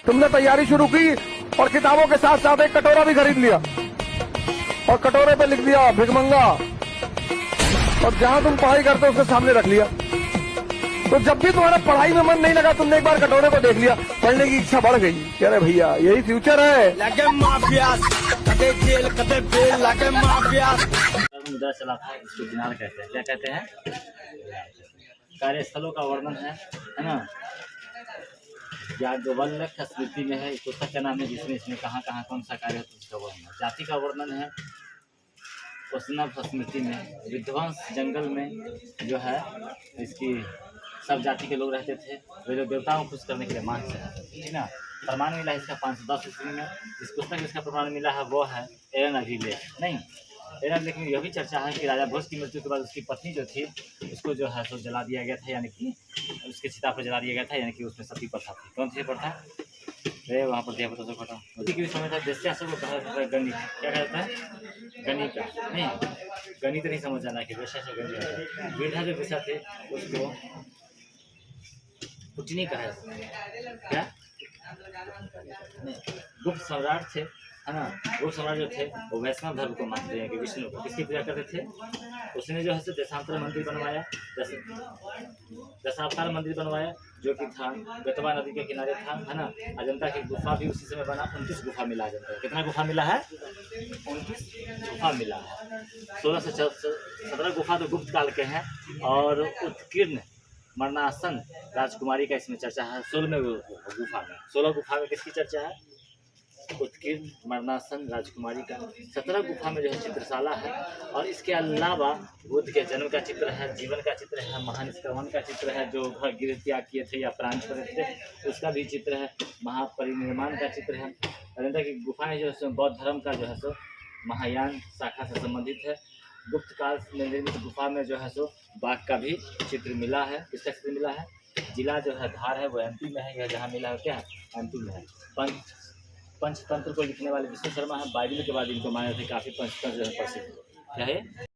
तुमने तैयारी शुरू की और किताबों के साथ साथ एक कटोरा भी खरीद लिया और कटोरे पे लिख दिया भिखमंगा, और जहां तुम पढ़ाई करते हो उसके सामने रख लिया। तो जब भी तुम्हारा पढ़ाई में मन नहीं लगा, तुमने एक बार कटोरे को देख लिया, पढ़ने की इच्छा बढ़ गई। कह रहे भैया यही फ्यूचर है। मुद्रा चला था, इसको दिनार कहते हैं। क्या कहते हैं? कार्यस्थलों का वर्णन है ना। याज्ञवल्क्य स्मृति में है, इस पुस्तक का नाम है, जिसमें इसमें कहाँ कहाँ कौन सा कार्य होता है उसका वर्णन है। जाति का वर्णन है वैष्णव स्मृति में। विध्वंस जंगल में जो है इसकी सब जाति के लोग रहते थे, वे लोग देवताओं को खुश करने के लिए मांग से रहते थे, ठीक ना। प्रमाण मिला है इसका 510 ईस्वी में। इस पुस्तक में इसका प्रमाण मिला है वो है एरन अभिलेख। नहीं, एरन अभिलेख में यह भी चर्चा है कि राजा भोज की मृत्यु के बाद उसकी पत्नी जो थी उसको जो है सो जला दिया गया था, यानी कि उसके चिता पर जला दिया गया था, यानी कि उसमें सती प्रथा थी। कौन सी प्रथा? अरे वहाँ पर दिया पता तो उसी के भी समय था। देस्या से वो कहा जाता है गणित। क्या कहता है? गणित का नहीं, गणित नहीं समझ जाना कि वैसा से गणित है। वृद्धा जो विषय थे उसको कुटनी कहा जाता है। क्या? गुप्त सम्राट थे, है ना। गुप्त सम्राट जो थे वो वैष्णव धर्म को मानते हैं कि विष्णु को किसकी पूजा करते थे। उसने जो है सो देशांतर मंदिर बनवाया, दशावतार मंदिर बनवाया, जो कि था बेतवा नदी के किनारे था, है ना। अजंता की गुफा भी उसी समय बना। 29 गुफा मिला अजंता। कितना गुफा मिला है? 29 गुफा मिला है। 16 से 17 गुफा तो गुप्त काल के हैं, और उत्कीर्ण मरणासन राजकुमारी का इसमें चर्चा है। 16 गुफा में, 16 गुफा में किसकी चर्चा है? उत्कीर्ण मरणासन राजकुमारी का। 17 गुफा में जो है चित्रशाला है, और इसके अलावा बुद्ध के जन्म का चित्र है, जीवन का चित्र है, महानिष्क्रमण का चित्र है, जो घर गृह त्याग किए थे या प्राण छोड़े थे उसका भी चित्र है, महापरिनिर्माण का चित्र है। अजंता की गुफाएं जो है बौद्ध धर्म का जो है सो महायान शाखा से संबंधित है। गुप्त काल में निर्मित गुफा में जो है सो बाघ का भी चित्र मिला है। किसका चित्र मिला है? जिला जो है धार है वो एमपी में है। यह जहाँ मिला है क्या है? एमपी में है। पंचतंत्र को लिखने वाले विष्णु शर्मा है। बाइबल के बाद इनको माने थे काफी पंचतंत्र प्रसिद्ध। क्या है?